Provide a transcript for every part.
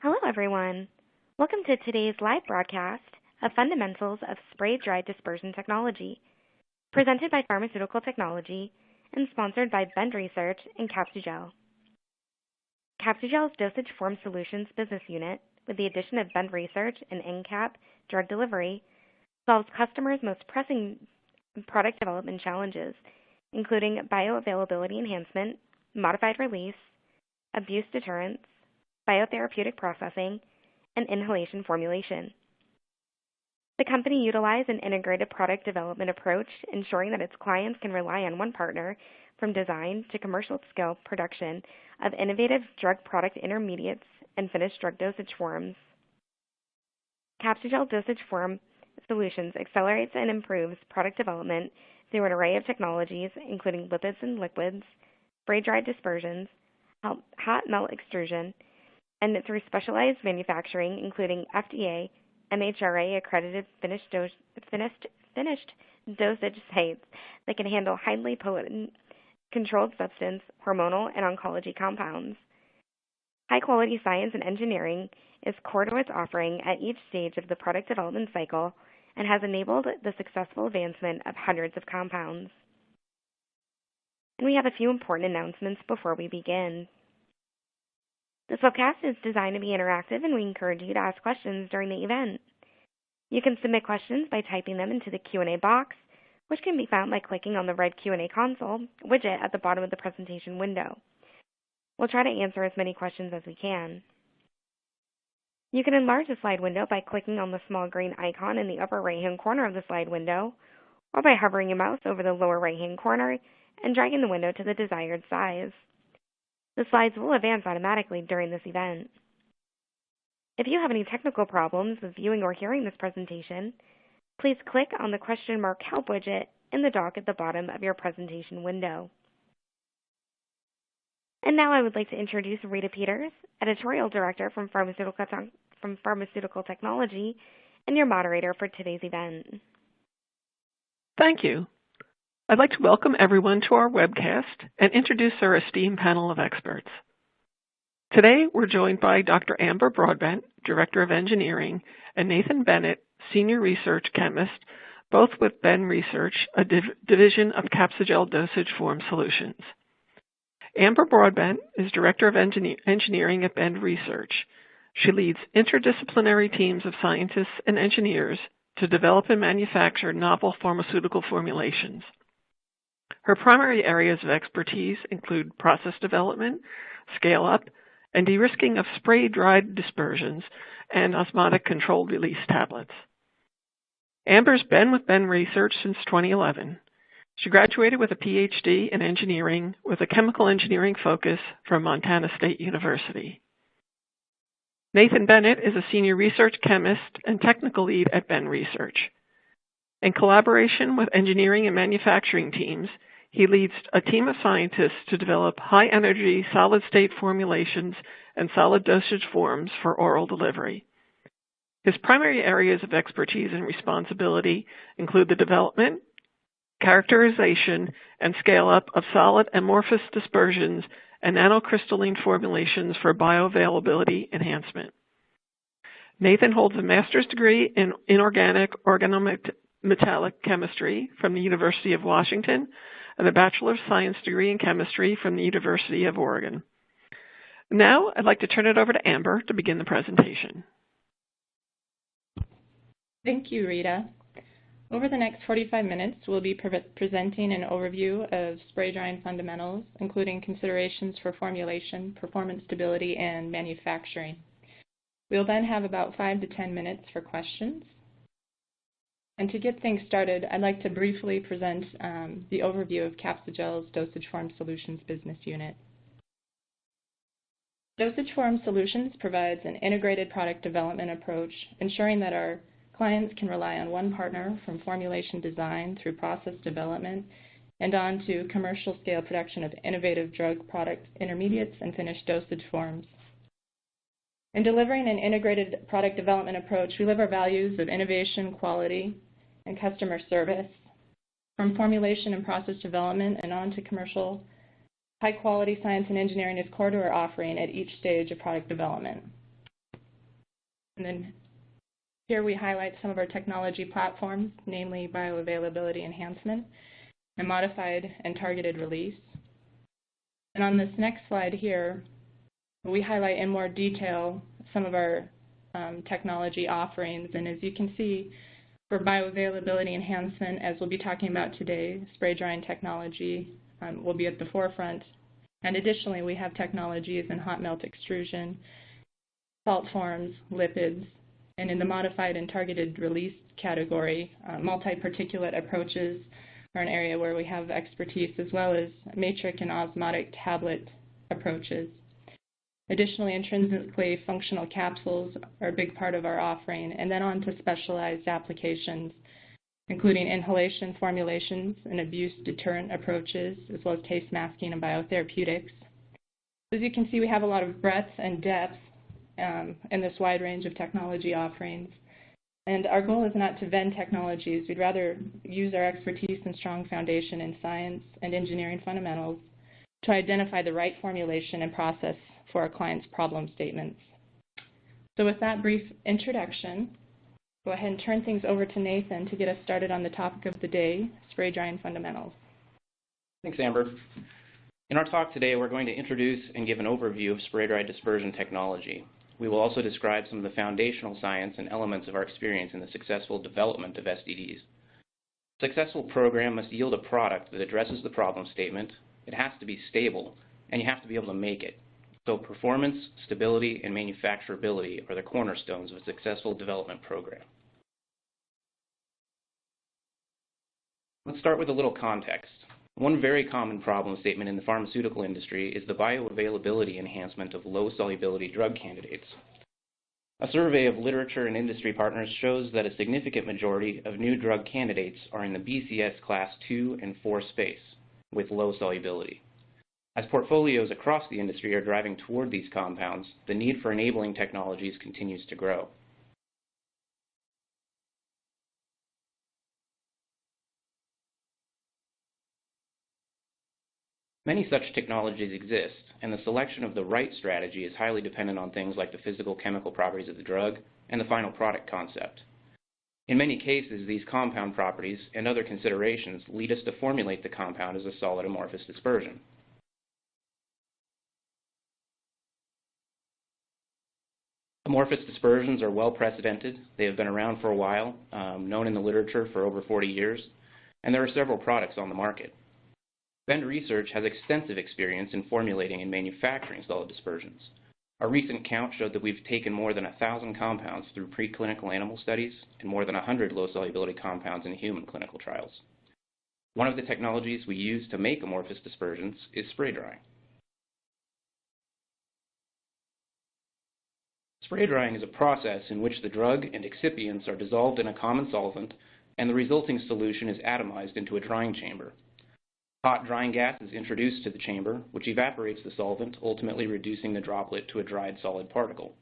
Hello, everyone. Welcome to today's live broadcast of Fundamentals of Spray-Dried Dispersion Technology, presented by Pharmaceutical Technology and sponsored by Bend Research and Capsugel. Capsugel's Dosage Form Solutions business unit, with the addition of Bend Research and NCAP drug delivery, solves customers' most pressing product development challenges, including bioavailability enhancement, modified release, abuse deterrence, biotherapeutic processing, and inhalation formulation. The company utilized an integrated product development approach, ensuring that its clients can rely on one partner from design to commercial scale production of innovative drug product intermediates and finished drug dosage forms. Capsugel Dosage Form Solutions accelerates and improves product development through an array of technologies, including lipids and liquids, spray-dried dispersions, hot melt extrusion, and through specialized manufacturing, including FDA, MHRA accredited finished dosage sites that can handle highly potent controlled substance, hormonal, and oncology compounds. High-quality science and engineering is core to its offering at each stage of the product development cycle and has enabled the successful advancement of hundreds of compounds. And we have a few important announcements before we begin. This webcast is designed to be interactive, and we encourage you to ask questions during the event. You can submit questions by typing them into the Q&A box, which can be found by clicking on the red Q&A console widget at the bottom of the presentation window. We'll try to answer as many questions as we can. You can enlarge the slide window by clicking on the small green icon in the upper right-hand corner of the slide window, or by hovering your mouse over the lower right-hand corner and dragging the window to the desired size. The slides will advance automatically during this event. If you have any technical problems with viewing or hearing this presentation, please click on the question mark help widget in the dock at the bottom of your presentation window. And now I would like to introduce Rita Peters, Editorial Director from Pharmaceutical Technology, and your moderator for today's event. Thank you. I'd like to welcome everyone to our webcast and introduce our esteemed panel of experts. Today, we're joined by Dr. Amber Broadbent, Director of Engineering, and Nathan Bennett, Senior Research Chemist, both with Bend Research, a division of Capsugel Dosage Form Solutions. Amber Broadbent is Director of Engineering at Bend Research. She leads interdisciplinary teams of scientists and engineers to develop and manufacture novel pharmaceutical formulations. Her primary areas of expertise include process development, scale-up, and de-risking of spray-dried dispersions and osmotic controlled release tablets. Amber's been with Bend Research since 2011. She graduated with a PhD in engineering with a chemical engineering focus from Montana State University. Nathan Bennett is a senior research chemist and technical lead at Bend Research. In collaboration with engineering and manufacturing teams, he leads a team of scientists to develop high-energy solid-state formulations and solid dosage forms for oral delivery. His primary areas of expertise and responsibility include the development, characterization, and scale-up of solid amorphous dispersions and nanocrystalline formulations for bioavailability enhancement. Nathan holds a master's degree in inorganic organometallic chemistry from the University of Washington and a Bachelor of Science degree in chemistry from the University of Oregon. Now, I'd like to turn it over to Amber to begin the presentation. Thank you, Rita. Over the next 45 minutes, we'll be presenting an overview of spray drying fundamentals, including considerations for formulation, performance stability, and manufacturing. We'll then have about 5 to 10 minutes for questions. And to get things started, I'd like to briefly present the overview of Capsugel's Dosage Form Solutions business unit. Dosage Form Solutions provides an integrated product development approach, ensuring that our clients can rely on one partner from formulation design through process development and on to commercial scale production of innovative drug product intermediates and finished dosage forms. In delivering an integrated product development approach, we live our values of innovation, quality, and customer service. From formulation and process development and on to commercial, high-quality science and engineering is core to our offering at each stage of product development. And then here we highlight some of our technology platforms, namely bioavailability enhancement and modified and targeted release. And on this next slide here, we highlight in more detail some of our technology offerings. And as you can see, for bioavailability enhancement, as we'll be talking about today, spray drying technology will be at the forefront. And additionally, we have technologies in hot melt extrusion, salt forms, lipids, and in the modified and targeted release category, multi-particulate approaches are an area where we have expertise, as well as matrix and osmotic tablet approaches. Additionally, intrinsically functional capsules are a big part of our offering, and then on to specialized applications, including inhalation formulations and abuse deterrent approaches, as well as taste masking and biotherapeutics. As you can see, we have a lot of breadth and depth in this wide range of technology offerings. And our goal is not to vend technologies. We'd rather use our expertise and strong foundation in science and engineering fundamentals to identify the right formulation and process for our clients' problem statements. So with that brief introduction, go ahead and turn things over to Nathan to get us started on the topic of the day, spray drying fundamentals. Thanks, Amber. In our talk today, we're going to introduce and give an overview of spray dry dispersion technology. We will also describe some of the foundational science and elements of our experience in the successful development of SDDs. A successful program must yield a product that addresses the problem statement. It has to be stable, and you have to be able to make it. So performance, stability, and manufacturability are the cornerstones of a successful development program. Let's start with a little context. One very common problem statement in the pharmaceutical industry is the bioavailability enhancement of low-solubility drug candidates. A survey of literature and industry partners shows that a significant majority of new drug candidates are in the BCS class 2 and 4 space with low solubility. As portfolios across the industry are driving toward these compounds, the need for enabling technologies continues to grow. Many such technologies exist, and the selection of the right strategy is highly dependent on things like the physical chemical properties of the drug and the final product concept. In many cases, these compound properties and other considerations lead us to formulate the compound as a solid amorphous dispersion. Amorphous dispersions are well precedented. They have been around for a while, known in the literature for over 40 years, and there are several products on the market. Bend Research has extensive experience in formulating and manufacturing solid dispersions. A recent count showed that we've taken more than 1,000 compounds through preclinical animal studies and more than 100 low-solubility compounds in human clinical trials. One of the technologies we use to make amorphous dispersions is spray drying. Spray drying is a process in which the drug and excipients are dissolved in a common solvent and the resulting solution is atomized into a drying chamber. Hot drying gas is introduced to the chamber, which evaporates the solvent, ultimately reducing the droplet to a dried solid particle.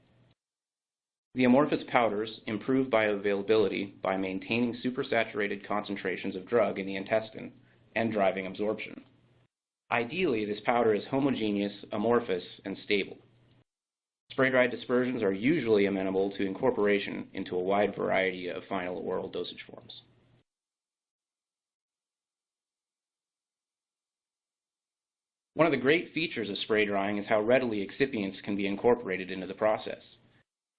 The amorphous powders improve bioavailability by maintaining supersaturated concentrations of drug in the intestine and driving absorption. Ideally, this powder is homogeneous, amorphous, and stable. Spray-dried dispersions are usually amenable to incorporation into a wide variety of final oral dosage forms. One of the great features of spray drying is how readily excipients can be incorporated into the process.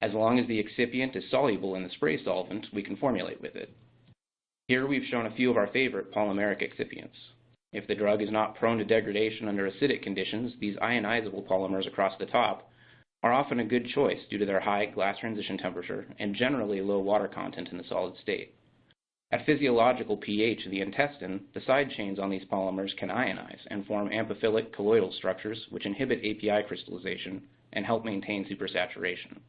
As long as the excipient is soluble in the spray solvent, we can formulate with it. Here we've shown a few of our favorite polymeric excipients. If the drug is not prone to degradation under acidic conditions, these ionizable polymers across the top are often a good choice due to their high glass transition temperature and generally low water content in the solid state. At physiological pH in the intestine, the side chains on these polymers can ionize and form amphiphilic colloidal structures which inhibit API crystallization and help maintain supersaturation.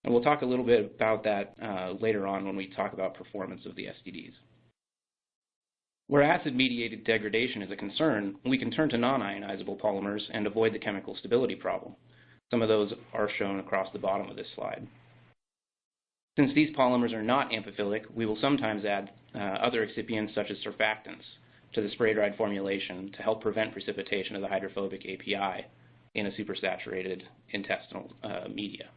And we'll talk a little bit about that later on when we talk about performance of the SDDs. Where acid-mediated degradation is a concern, we can turn to non-ionizable polymers and avoid the chemical stability problem. Some of those are shown across the bottom of this slide. Since these polymers are not amphiphilic, we will sometimes add other excipients such as surfactants to the spray-dried formulation to help prevent precipitation of the hydrophobic API in a supersaturated intestinal media.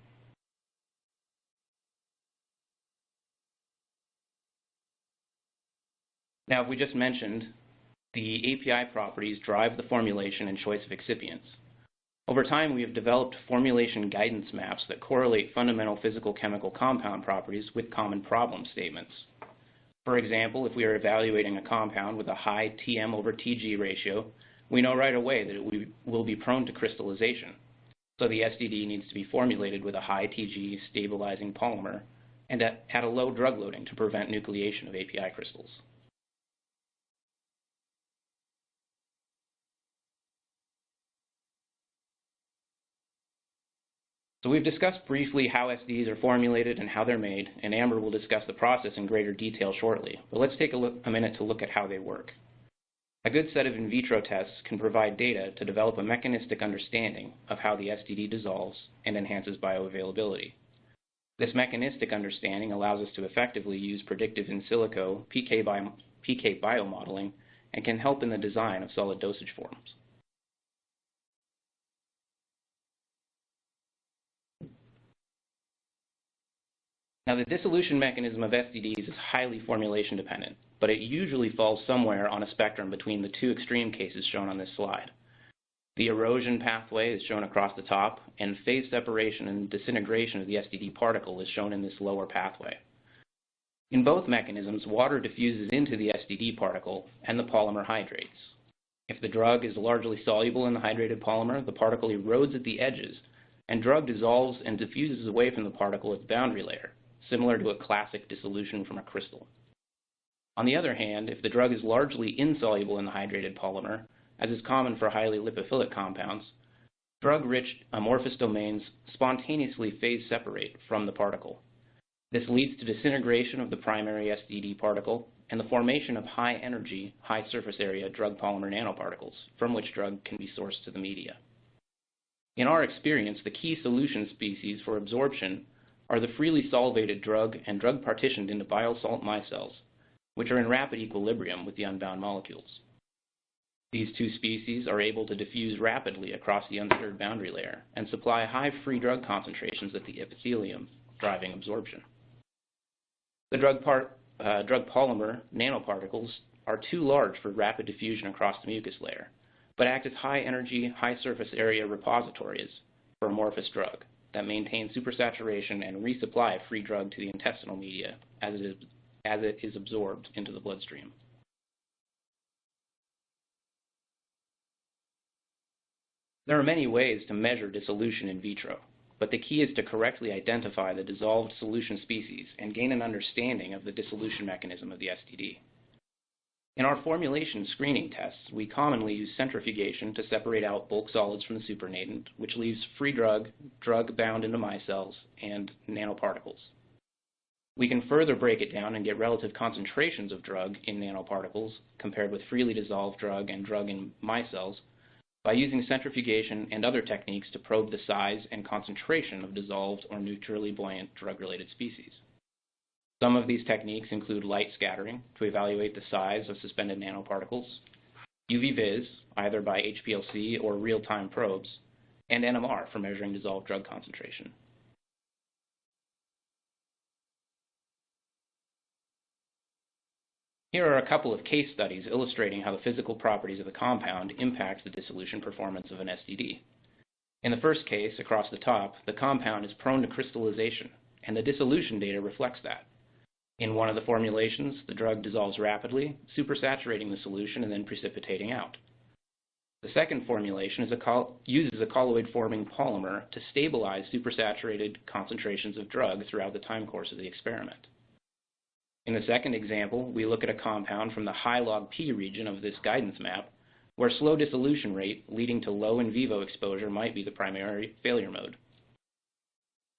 Now, if we just mentioned, the API properties drive the formulation and choice of excipients. Over time, we have developed formulation guidance maps that correlate fundamental physical-chemical compound properties with common problem statements. For example, if we are evaluating a compound with a high Tm over Tg ratio, we know right away that it will be prone to crystallization. So the SDD needs to be formulated with a high Tg stabilizing polymer and at a low drug loading to prevent nucleation of API crystals. So we've discussed briefly how SDDs are formulated and how they're made, and Amber will discuss the process in greater detail shortly. But let's take a minute to look at how they work. A good set of in vitro tests can provide data to develop a mechanistic understanding of how the SDD dissolves and enhances bioavailability. This mechanistic understanding allows us to effectively use predictive in silico PK biomodeling and can help in the design of solid dosage forms. Now, the dissolution mechanism of SDDs is highly formulation dependent, but it usually falls somewhere on a spectrum between the two extreme cases shown on this slide. The erosion pathway is shown across the top, and phase separation and disintegration of the SDD particle is shown in this lower pathway. In both mechanisms, water diffuses into the SDD particle and the polymer hydrates. If the drug is largely soluble in the hydrated polymer, the particle erodes at the edges, and drug dissolves and diffuses away from the particle at the boundary layer, similar to a classic dissolution from a crystal. On the other hand, if the drug is largely insoluble in the hydrated polymer, as is common for highly lipophilic compounds, drug-rich amorphous domains spontaneously phase separate from the particle. This leads to disintegration of the primary SDD particle and the formation of high-energy, high-surface area drug-polymer nanoparticles, from which drug can be sourced to the media. In our experience, the key solution species for absorption are the freely solvated drug and drug partitioned into biosalt micelles, which are in rapid equilibrium with the unbound molecules. These two species are able to diffuse rapidly across the unstirred boundary layer and supply high free drug concentrations at the epithelium, driving absorption. The drug polymer nanoparticles are too large for rapid diffusion across the mucus layer, but act as high energy, high surface area repositories for amorphous drug that maintain supersaturation and resupply free drug to the intestinal media as it is absorbed into the bloodstream. There are many ways to measure dissolution in vitro, but the key is to correctly identify the dissolved solution species and gain an understanding of the dissolution mechanism of the SDD. In our formulation screening tests, we commonly use centrifugation to separate out bulk solids from the supernatant, which leaves free drug, drug bound into micelles, and nanoparticles. We can further break it down and get relative concentrations of drug in nanoparticles compared with freely dissolved drug and drug in micelles by using centrifugation and other techniques to probe the size and concentration of dissolved or neutrally buoyant drug-related species. Some of these techniques include light scattering to evaluate the size of suspended nanoparticles, UV-Vis, either by HPLC or real-time probes, and NMR for measuring dissolved drug concentration. Here are a couple of case studies illustrating how the physical properties of the compound impact the dissolution performance of an SDD. In the first case, across the top, the compound is prone to crystallization, and the dissolution data reflects that. In one of the formulations, the drug dissolves rapidly, supersaturating the solution and then precipitating out. The second formulation uses a colloid-forming polymer to stabilize supersaturated concentrations of drug throughout the time course of the experiment. In the second example, we look at a compound from the high log P region of this guidance map, where slow dissolution rate leading to low in vivo exposure might be the primary failure mode.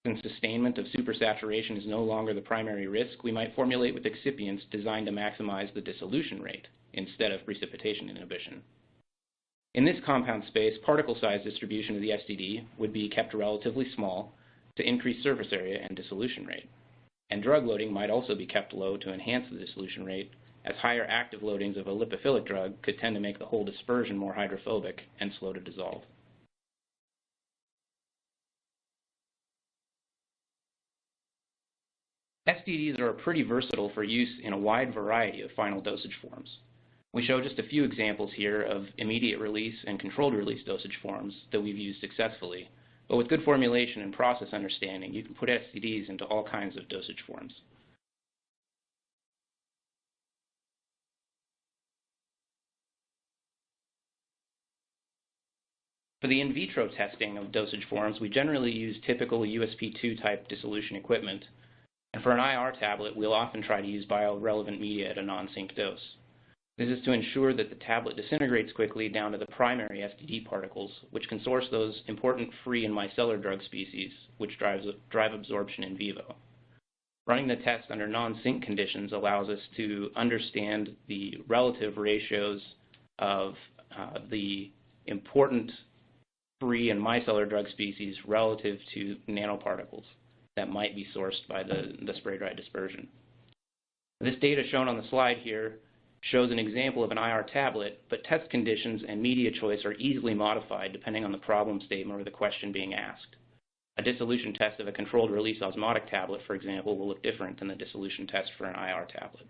Since sustainment of supersaturation is no longer the primary risk, we might formulate with excipients designed to maximize the dissolution rate instead of precipitation inhibition. In this compound space, particle size distribution of the SDD would be kept relatively small to increase surface area and dissolution rate. And drug loading might also be kept low to enhance the dissolution rate, as higher active loadings of a lipophilic drug could tend to make the whole dispersion more hydrophobic and slow to dissolve. SDDs are pretty versatile for use in a wide variety of final dosage forms. We show just a few examples here of immediate release and controlled release dosage forms that we've used successfully, but with good formulation and process understanding, you can put SDDs into all kinds of dosage forms. For the in vitro testing of dosage forms, we generally use typical USP2 type dissolution equipment, and for an IR tablet, we'll often try to use biorelevant media at a non-sync dose. This is to ensure that the tablet disintegrates quickly down to the primary SDD particles, which can source those important free and micellar drug species, which drive absorption in vivo. Running the test under non-sync conditions allows us to understand the relative ratios of the important free and micellar drug species relative to nanoparticles that might be sourced by the spray-dried dispersion. This data shown on the slide here shows an example of an IR tablet, but test conditions and media choice are easily modified depending on the problem statement or the question being asked. A dissolution test of a controlled release osmotic tablet, for example, will look different than the dissolution test for an IR tablet.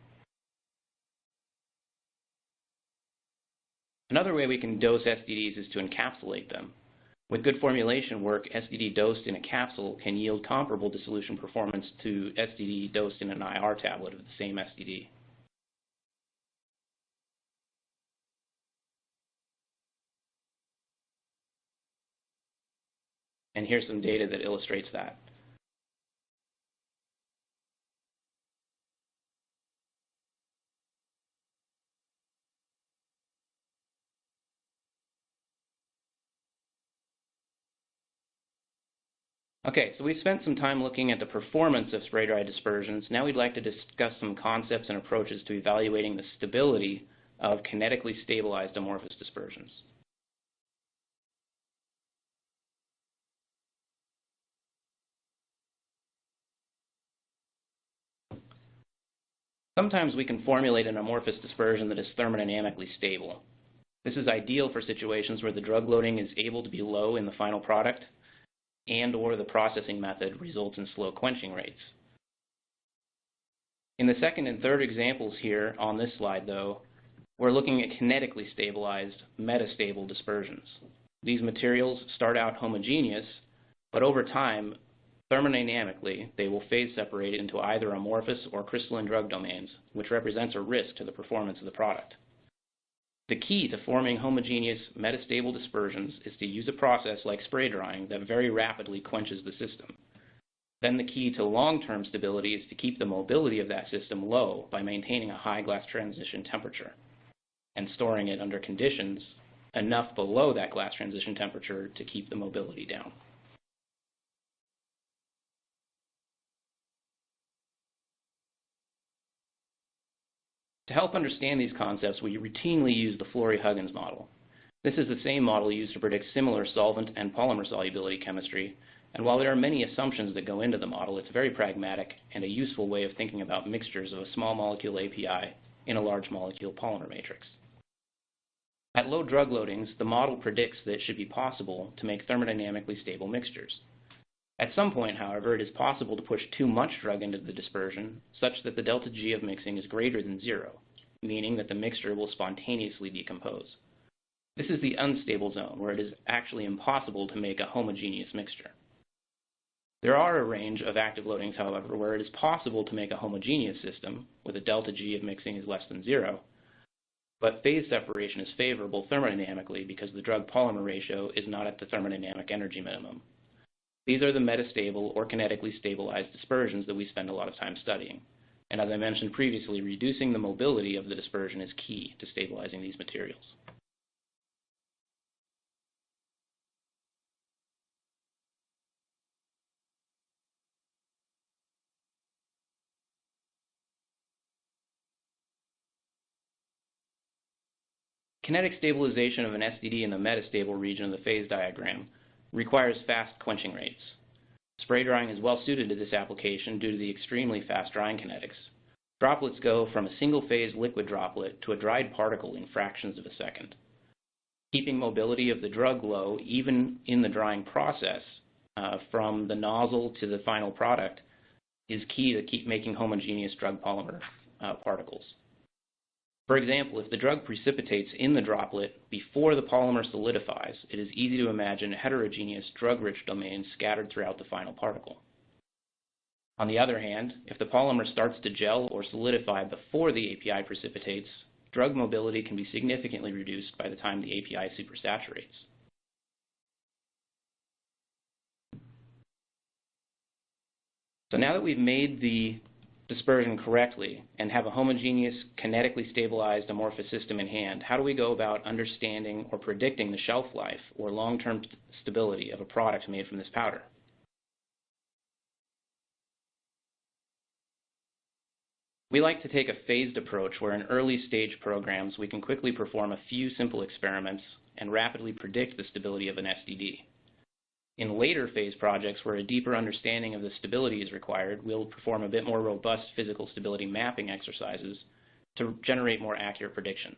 Another way we can dose SDDs is to encapsulate them. With good formulation work, SDD dosed in a capsule can yield comparable dissolution performance to SDD dosed in an IR tablet of the same SDD. And here's some data that illustrates that. Okay, so we've spent some time looking at the performance of spray-dried dispersions. Now we'd like to discuss some concepts and approaches to evaluating the stability of kinetically stabilized amorphous dispersions. Sometimes we can formulate an amorphous dispersion that is thermodynamically stable. This is ideal for situations where the drug loading is able to be low in the final product and/or the processing method results in slow quenching rates. In the second and third examples here on this slide, though, we're looking at kinetically stabilized metastable dispersions. These materials start out homogeneous, but over time, thermodynamically, they will phase separate into either amorphous or crystalline drug domains, which represents a risk to the performance of the product. The key to forming homogeneous metastable dispersions is to use a process like spray drying that very rapidly quenches the system. Then the key to long-term stability is to keep the mobility of that system low by maintaining a high glass transition temperature and storing it under conditions enough below that glass transition temperature to keep the mobility down. To help understand these concepts, we routinely use the Flory-Huggins model. This is the same model used to predict similar solvent and polymer solubility chemistry, and while there are many assumptions that go into the model, it's very pragmatic and a useful way of thinking about mixtures of a small molecule API in a large molecule polymer matrix. At low drug loadings, the model predicts that it should be possible to make thermodynamically stable mixtures. At some point, however, it is possible to push too much drug into the dispersion such that the delta G of mixing is greater than 0, meaning that the mixture will spontaneously decompose. This is the unstable zone, where it is actually impossible to make a homogeneous mixture. There are a range of active loadings, however, where it is possible to make a homogeneous system with a delta G of mixing is less than 0, but phase separation is favorable thermodynamically because the drug-polymer ratio is not at the thermodynamic energy minimum. These are the metastable or kinetically stabilized dispersions that we spend a lot of time studying. And as I mentioned previously, reducing the mobility of the dispersion is key to stabilizing these materials. Kinetic stabilization of an SDD in the metastable region of the phase diagram requires fast quenching rates. Spray drying is well suited to this application due to the extremely fast drying kinetics. Droplets go from a single-phase liquid droplet to a dried particle in fractions of a second. Keeping mobility of the drug low even in the drying process from the nozzle to the final product is key to keep making homogeneous drug polymer particles. For example, if the drug precipitates in the droplet before the polymer solidifies, it is easy to imagine heterogeneous drug-rich domains scattered throughout the final particle. On the other hand, if the polymer starts to gel or solidify before the API precipitates, drug mobility can be significantly reduced by the time the API supersaturates. So now that we've made the dispersion correctly and have a homogeneous, kinetically stabilized amorphous system in hand, how do we go about understanding or predicting the shelf life or long-term stability of a product made from this powder? We like to take a phased approach where in early stage programs we can quickly perform a few simple experiments and rapidly predict the stability of an SDD. In later phase projects where a deeper understanding of the stability is required, we'll perform a bit more robust physical stability mapping exercises to generate more accurate predictions.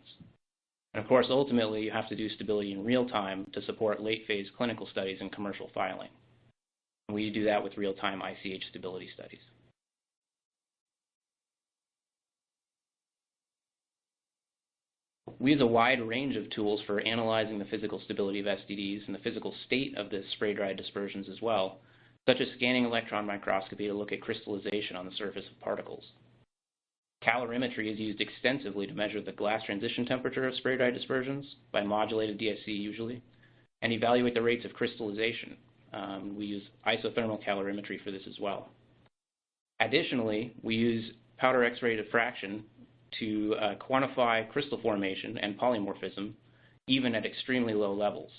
And of course, ultimately, you have to do stability in real time to support late phase clinical studies and commercial filing. And we do that with real-time ICH stability studies. We use a wide range of tools for analyzing the physical stability of SDDs and the physical state of the spray-dried dispersions as well, such as scanning electron microscopy to look at crystallization on the surface of particles. Calorimetry is used extensively to measure the glass transition temperature of spray-dried dispersions, by modulated DSC usually, and evaluate the rates of crystallization. We use isothermal calorimetry for this as well. Additionally, we use powder X-ray diffraction to quantify crystal formation and polymorphism, even at extremely low levels.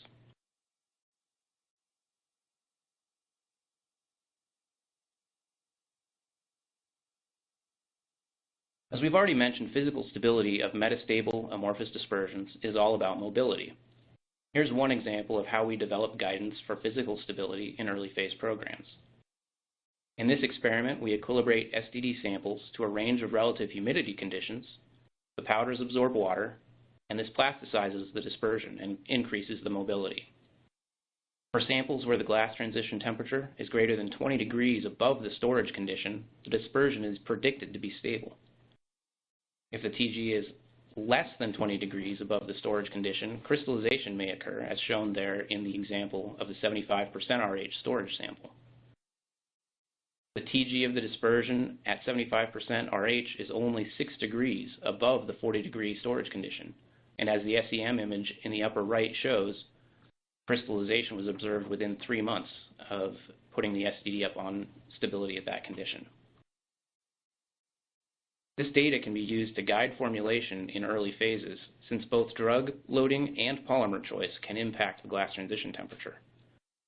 As we've already mentioned, physical stability of metastable amorphous dispersions is all about mobility. Here's one example of how we develop guidance for physical stability in early phase programs. In this experiment, we equilibrate SDD samples to a range of relative humidity conditions. The powders absorb water, and this plasticizes the dispersion and increases the mobility. For samples where the glass transition temperature is greater than 20 degrees above the storage condition, the dispersion is predicted to be stable. If the TG is less than 20 degrees above the storage condition, crystallization may occur, as shown there in the example of the 75% RH storage sample. The TG of the dispersion at 75% RH is only 6 degrees above the 40-degree storage condition, and as the SEM image in the upper right shows, crystallization was observed within 3 months of putting the SDD up on stability at that condition. This data can be used to guide formulation in early phases, since both drug loading and polymer choice can impact the glass transition temperature.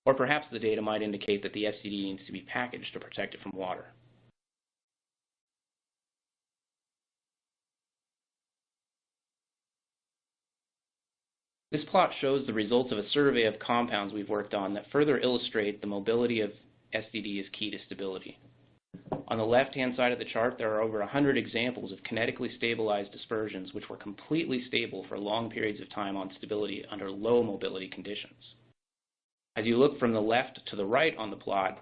Or perhaps the data might indicate that the SDD needs to be packaged to protect it from water. This plot shows the results of a survey of compounds we've worked on that further illustrate the mobility of SDD as key to stability. On the left-hand side of the chart, there are over 100 examples of kinetically stabilized dispersions which were completely stable for long periods of time on stability under low mobility conditions. As you look from the left to the right on the plot,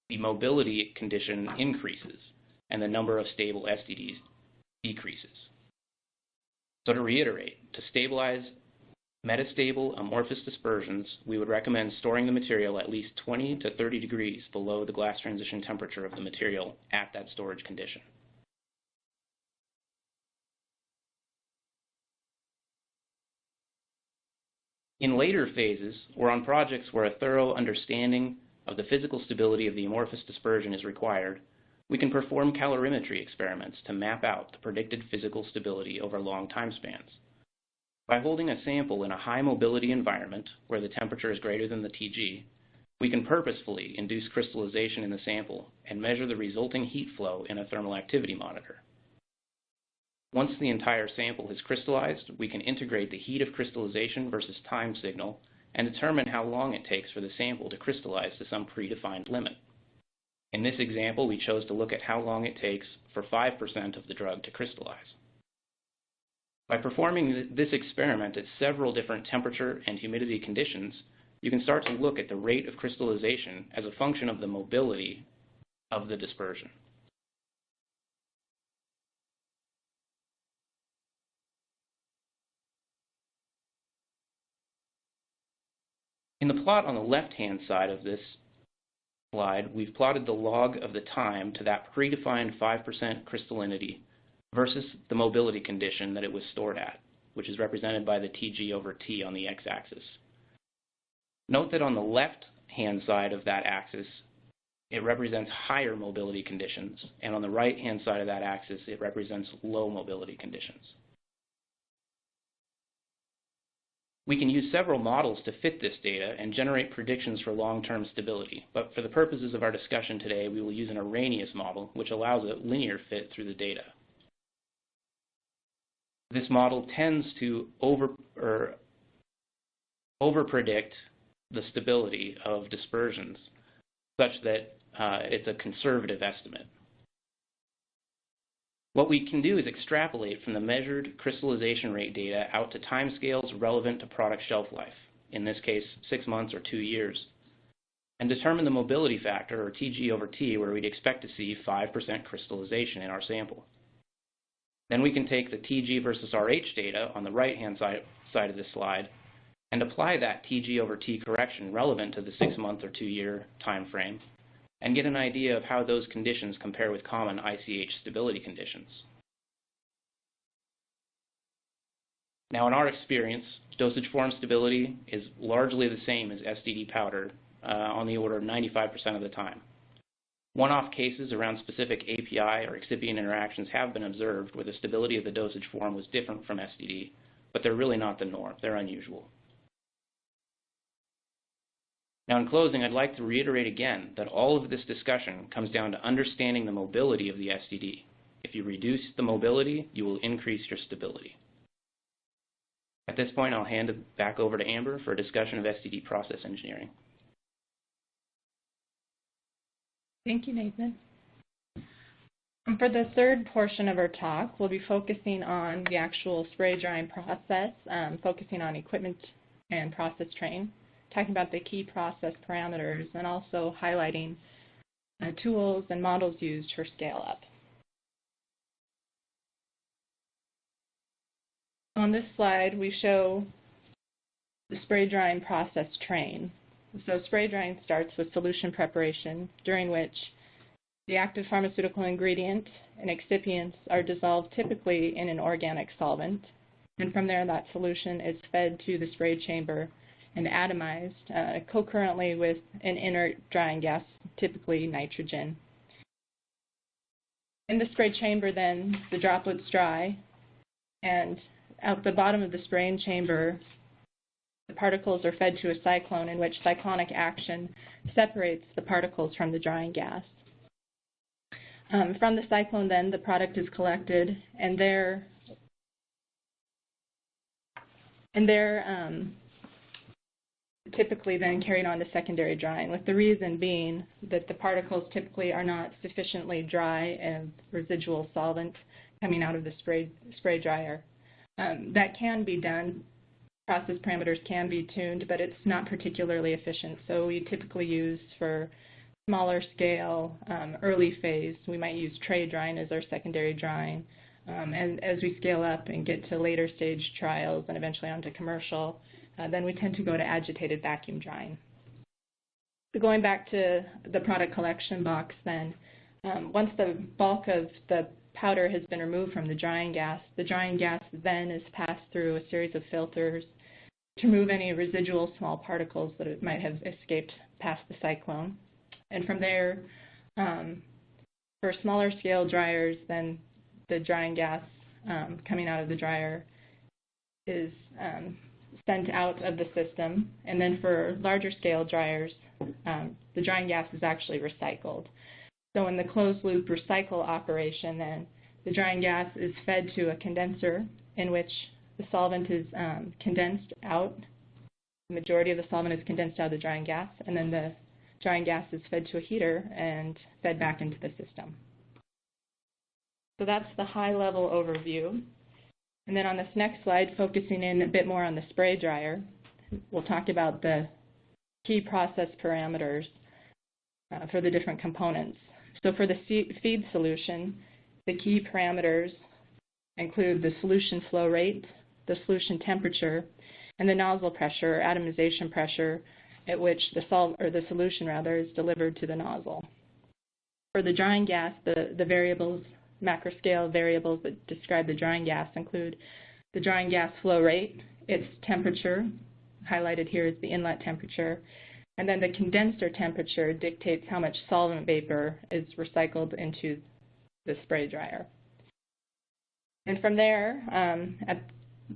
the mobility condition increases and the number of stable SDDs decreases. So to reiterate, to stabilize metastable amorphous dispersions, we would recommend storing the material at least 20 to 30 degrees below the glass transition temperature of the material at that storage condition. In later phases, or on projects where a thorough understanding of the physical stability of the amorphous dispersion is required, we can perform calorimetry experiments to map out the predicted physical stability over long time spans. By holding a sample in a high mobility environment where the temperature is greater than the TG, we can purposefully induce crystallization in the sample and measure the resulting heat flow in a thermal activity monitor. Once the entire sample has crystallized, we can integrate the heat of crystallization versus time signal and determine how long it takes for the sample to crystallize to some predefined limit. In this example, we chose to look at how long it takes for 5% of the drug to crystallize. By performing this experiment at several different temperature and humidity conditions, you can start to look at the rate of crystallization as a function of the mobility of the dispersion. In the plot on the left-hand side of this slide, we've plotted the log of the time to that predefined 5% crystallinity versus the mobility condition that it was stored at, which is represented by the Tg over T on the x-axis. Note that on the left-hand side of that axis, it represents higher mobility conditions, and on the right-hand side of that axis, it represents low mobility conditions. We can use several models to fit this data and generate predictions for long-term stability, but for the purposes of our discussion today, we will use an Arrhenius model, which allows a linear fit through the data. This model tends to over-predict the stability of dispersions such that it's a conservative estimate. What we can do is extrapolate from the measured crystallization rate data out to timescales relevant to product shelf life, in this case 6 months or 2 years, and determine the mobility factor, or Tg over T, where we'd expect to see 5% crystallization in our sample. Then we can take the Tg versus Rh data on the right-hand side of this slide and apply that Tg over T correction relevant to the 6-month or 2-year time frame, and get an idea of how those conditions compare with common ICH stability conditions. Now, in our experience, dosage form stability is largely the same as SDD powder on the order of 95% of the time. One-off cases around specific API or excipient interactions have been observed where the stability of the dosage form was different from SDD, but they're really not the norm. They're unusual. Now, in closing, I'd like to reiterate again that all of this discussion comes down to understanding the mobility of the SDD. If you reduce the mobility, you will increase your stability. At this point, I'll hand it back over to Amber for a discussion of SDD process engineering. Thank you, Nathan. And for the third portion of our talk, we'll be focusing on the actual spray drying process, focusing on equipment and process train, talking about the key process parameters, and also highlighting tools and models used for scale up. On this slide, we show the spray drying process train. So spray drying starts with solution preparation, during which the active pharmaceutical ingredient and excipients are dissolved typically in an organic solvent, and from there that solution is fed to the spray chamber and atomized concurrently with an inert drying gas, typically nitrogen. In the spray chamber then, the droplets dry, and at the bottom of the spraying chamber, the particles are fed to a cyclone in which cyclonic action separates the particles from the drying gas. From the cyclone then, the product is collected, and they're typically then carried on to secondary drying, with the reason being that the particles typically are not sufficiently dry and residual solvent coming out of the spray dryer. That can be done. Process parameters can be tuned, but it's not particularly efficient. So we typically use, for smaller scale, early phase, we might use tray drying as our secondary drying. And as we scale up and get to later stage trials and eventually onto commercial, then we tend to go to agitated vacuum drying. So going back to the product collection box then, once the bulk of the powder has been removed from the drying gas then is passed through a series of filters to remove any residual small particles that it might have escaped past the cyclone. And from there, for smaller scale dryers, then the drying gas coming out of the dryer is sent out of the system. And then for larger scale dryers, the drying gas is actually recycled. So in the closed loop recycle operation, then the drying gas is fed to a condenser in which the solvent is condensed out. The majority of the solvent is condensed out of the drying gas, and then the drying gas is fed to a heater and fed back into the system. So that's the high-level overview. And then on this next slide, focusing in a bit more on the spray dryer, we'll talk about the key process parameters for the different components. So for the feed solution, the key parameters include the solution flow rate, the solution temperature, and the nozzle pressure, or atomization pressure, at which the solution is delivered to the nozzle. For the drying gas, the variables, macroscale variables that describe the drying gas include the drying gas flow rate, its temperature, highlighted here is the inlet temperature, and then the condenser temperature dictates how much solvent vapor is recycled into the spray dryer. And from there,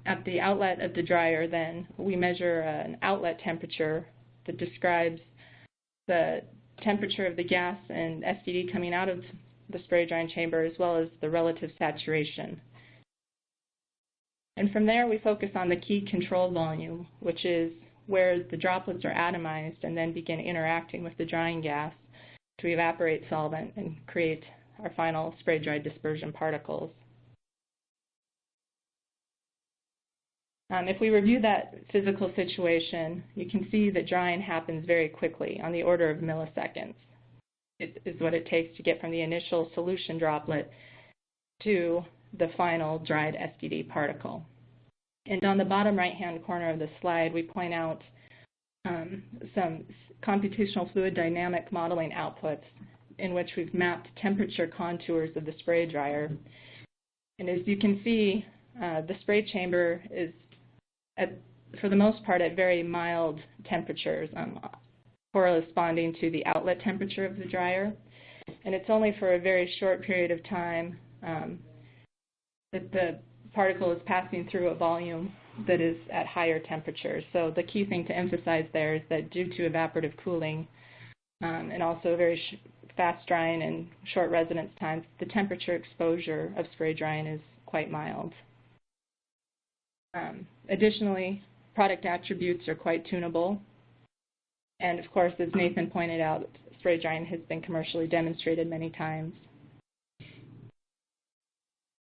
at the outlet of the dryer, then we measure an outlet temperature that describes the temperature of the gas and SDD coming out of the spray drying chamber, as well as the relative saturation. And from there, we focus on the key control volume, which is where the droplets are atomized and then begin interacting with the drying gas to evaporate solvent and create our final spray dried dispersion particles. If we review that physical situation, you can see that drying happens very quickly, on the order of milliseconds. It is what it takes to get from the initial solution droplet to the final dried SDD particle. And on the bottom right-hand corner of the slide, we point out some computational fluid dynamic modeling outputs in which we've mapped temperature contours of the spray dryer. And as you can see, the spray chamber is, for the most part, at very mild temperatures, corresponding to the outlet temperature of the dryer. And it's only for a very short period of time that the particle is passing through a volume that is at higher temperatures. So the key thing to emphasize there is that due to evaporative cooling and also very fast drying and short residence times, the temperature exposure of spray drying is quite mild. Additionally, product attributes are quite tunable. And of course, as Nathan pointed out, spray drying has been commercially demonstrated many times.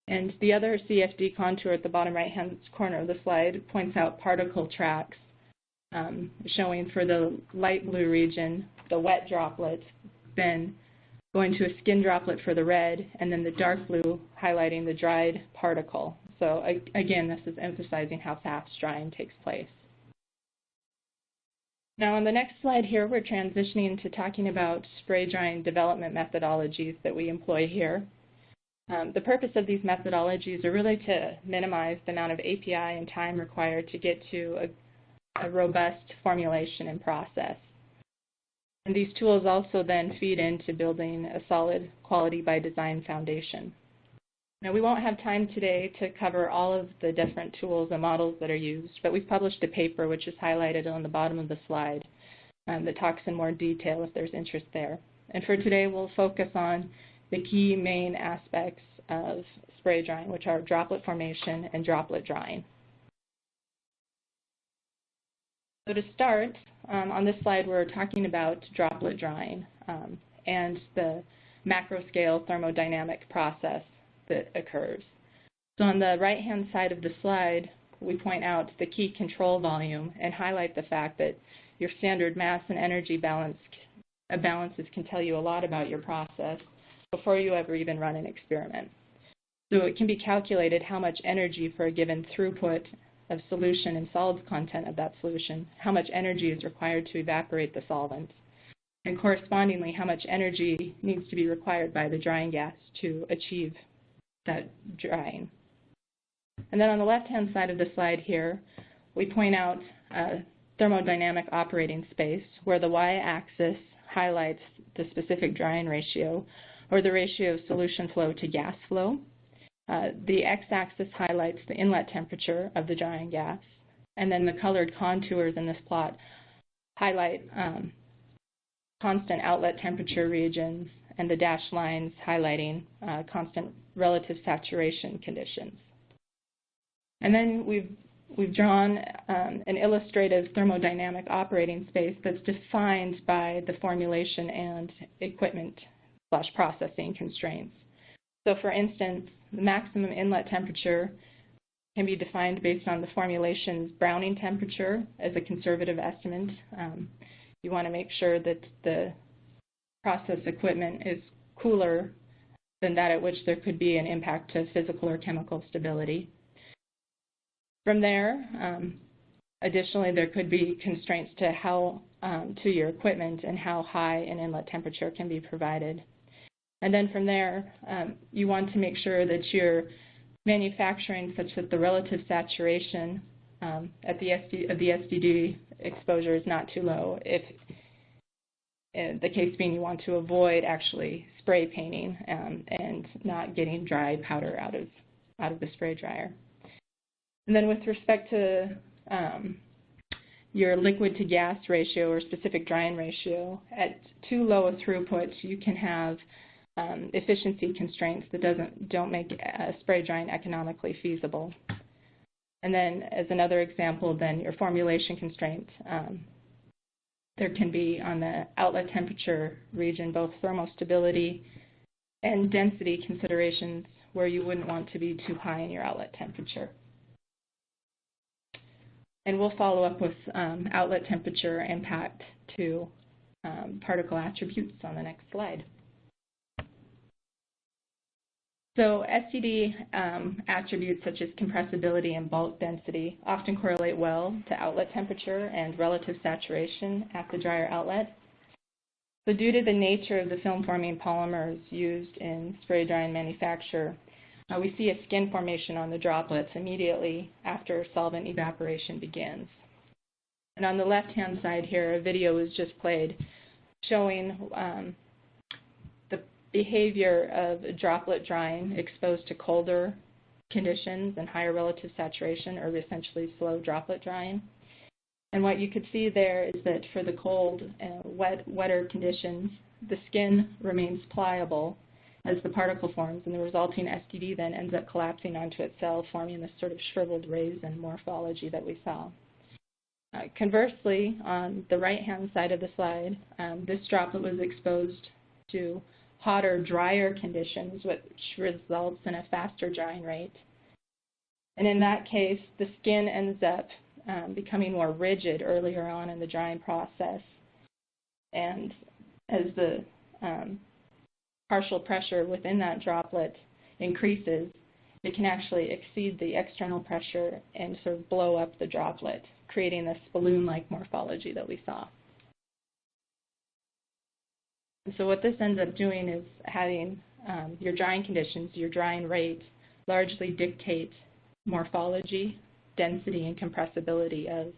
And the other CFD contour at the bottom right-hand corner of the slide points out particle tracks, showing for the light blue region, the wet droplet, then going to a skin droplet for the red, and then the dark blue highlighting the dried particle. So again, this is emphasizing how fast drying takes place. Now on the next slide here, we're transitioning to talking about spray drying development methodologies that we employ here. The purpose of these methodologies are really to minimize the amount of API and time required to get to a robust formulation and process. And these tools also then feed into building a solid quality by design foundation. Now, we won't have time today to cover all of the different tools and models that are used, but we've published a paper which is highlighted on the bottom of the slide that talks in more detail if there's interest there. And for today, we'll focus on the key main aspects of spray drying, which are droplet formation and droplet drying. So to start, on this slide, we're talking about droplet drying and the macro-scale thermodynamic process that occurs. So on the right-hand side of the slide, we point out the key control volume and highlight the fact that your standard mass and energy balances can tell you a lot about your process before you ever even run an experiment. So it can be calculated how much energy for a given throughput of solution and solids content of that solution, how much energy is required to evaporate the solvent, and correspondingly how much energy needs to be required by the drying gas to achieve that drying. And then on the left-hand side of the slide here, we point out a thermodynamic operating space where the y-axis highlights the specific drying ratio, or the ratio of solution flow to gas flow. The x-axis highlights the inlet temperature of the drying gas, and then the colored contours in this plot highlight constant outlet temperature regions, and the dashed lines highlighting constant relative saturation conditions. And then we've drawn an illustrative thermodynamic operating space that's defined by the formulation and equipment/processing constraints. So for instance, the maximum inlet temperature can be defined based on the formulation's browning temperature as a conservative estimate. You want to make sure that the process equipment is cooler than that at which there could be an impact to physical or chemical stability. From there, Additionally, there could be constraints to to your equipment and how high an inlet temperature can be provided. And then from there, you want to make sure that you're manufacturing such that the relative saturation of the SDD exposure is not too low. If the case being you want to avoid actually spray painting and not getting dry powder out of the spray dryer. And then with respect to your liquid to gas ratio or specific drying ratio, at too low a throughput, you can have efficiency constraints that don't make spray drying economically feasible. And then as another example, then your formulation constraints. There can be on the outlet temperature region both thermostability and density considerations where you wouldn't want to be too high in your outlet temperature. And we'll follow up with outlet temperature impact to particle attributes on the next slide. So SDD attributes such as compressibility and bulk density often correlate well to outlet temperature and relative saturation at the dryer outlet. So due to the nature of the film-forming polymers used in spray drying manufacture, we see a skin formation on the droplets immediately after solvent evaporation begins. And on the left-hand side here, a video was just played showing the behavior of droplet drying exposed to colder conditions and higher relative saturation, or essentially slow droplet drying. And what you could see there is that for the cold and wetter conditions, the skin remains pliable as the particle forms, and the resulting SDD then ends up collapsing onto itself, forming this sort of shriveled raisin morphology that we saw. Conversely, on the right-hand side of the slide, this droplet was exposed to hotter, drier conditions, which results in a faster drying rate. And in that case, the skin ends up becoming more rigid earlier on in the drying process. And as the partial pressure within that droplet increases, it can actually exceed the external pressure and sort of blow up the droplet, creating this balloon-like morphology that we saw. And so what this ends up doing is having your drying conditions, your drying rate, largely dictate morphology, density, and compressibility of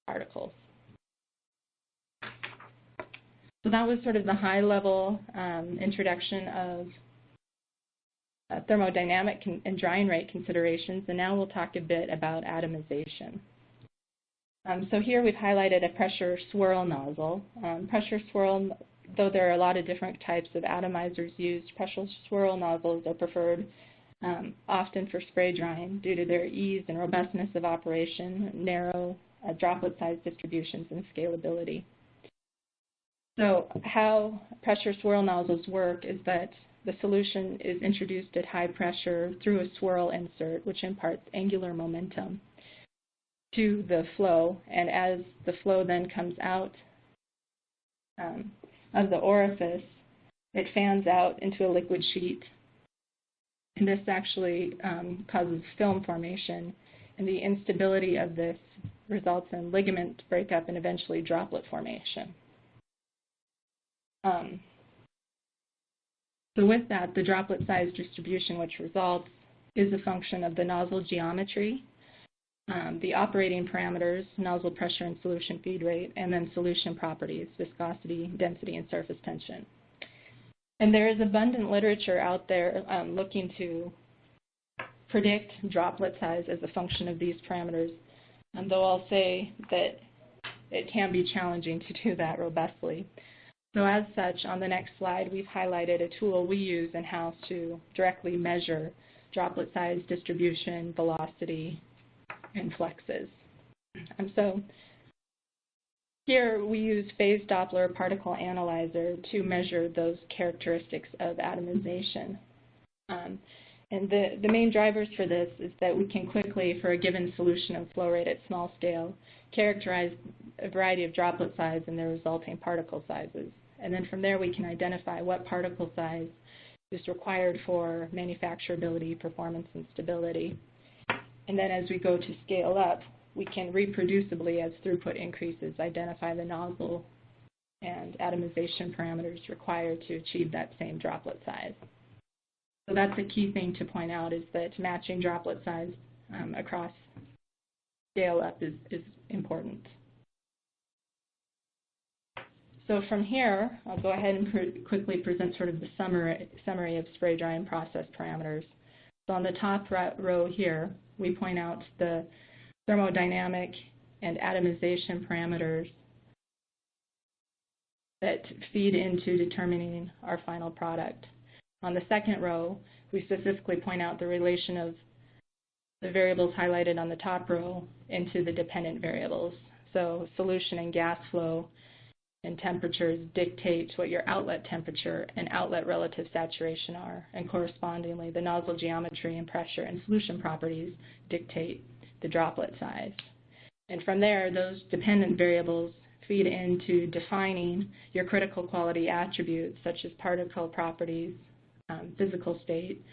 particles. So that was sort of the high-level introduction of thermodynamic and drying rate considerations, and now we'll talk a bit about atomization. So here we've highlighted a pressure swirl nozzle. Pressure swirl, though there are a lot of different types of atomizers used, pressure swirl nozzles are preferred often for spray drying due to their ease and robustness of operation, narrow droplet size distributions, and scalability. So how pressure swirl nozzles work is that the solution is introduced at high pressure through a swirl insert, which imparts angular momentum to the flow, and as the flow then comes out of the orifice, it fans out into a liquid sheet. And this actually causes film formation, and the instability of this results in ligament breakup and eventually droplet formation. So with that, the droplet size distribution which results is a function of the nozzle geometry, the operating parameters, nozzle pressure and solution feed rate, and then solution properties, viscosity, density, and surface tension. And there is abundant literature out there looking to predict droplet size as a function of these parameters, though I'll say that it can be challenging to do that robustly. So as such, on the next slide, we've highlighted a tool we use in-house to directly measure droplet size distribution, velocity, and fluxes. And so here we use phase Doppler particle analyzer to measure those characteristics of atomization. And the main drivers for this is that we can quickly, for a given solution of flow rate at small scale, characterize a variety of droplet size and their resulting particle sizes. And then from there we can identify what particle size is required for manufacturability, performance, and stability. And then as we go to scale up, we can reproducibly, as throughput increases, identify the nozzle and atomization parameters required to achieve that same droplet size. So that's a key thing to point out, is that matching droplet size across scale-up is important. So from here, I'll go ahead and quickly present sort of the summary of spray drying process parameters. So on the top row here, we point out the thermodynamic and atomization parameters that feed into determining our final product. On the second row, we specifically point out the relation of the variables highlighted on the top row into the dependent variables. So solution and gas flow and temperatures dictate what your outlet temperature and outlet relative saturation are, and correspondingly, the nozzle geometry and pressure and solution properties dictate the droplet size. And from there, those dependent variables feed into defining your critical quality attributes, such as particle properties, physical state,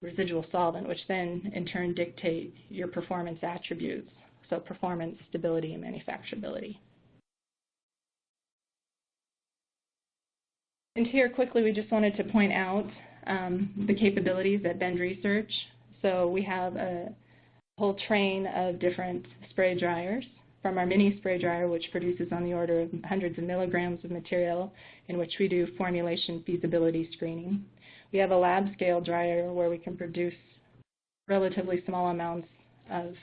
residual solvent, which then in turn dictate your performance attributes, so performance, stability, and manufacturability. And here quickly, we just wanted to point out the capabilities at Bend Research. So we have a whole train of different spray dryers, from our mini spray dryer, which produces on the order of hundreds of milligrams of material, in which we do formulation feasibility screening. We have a lab scale dryer where we can produce relatively small amounts of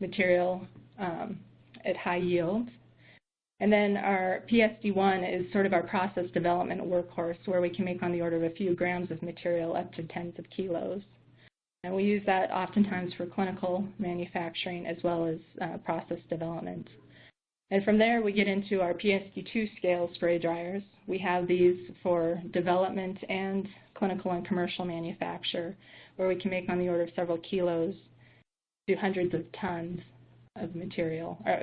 material at high yield. And then our PSD1 is sort of our process development workhorse, where we can make on the order of a few grams of material up to tens of kilos. And we use that oftentimes for clinical manufacturing as well as process development. And from there, we get into our PSD2 scale spray dryers. We have these for development and clinical and commercial manufacture, where we can make on the order of several kilos to hundreds of tons of material, or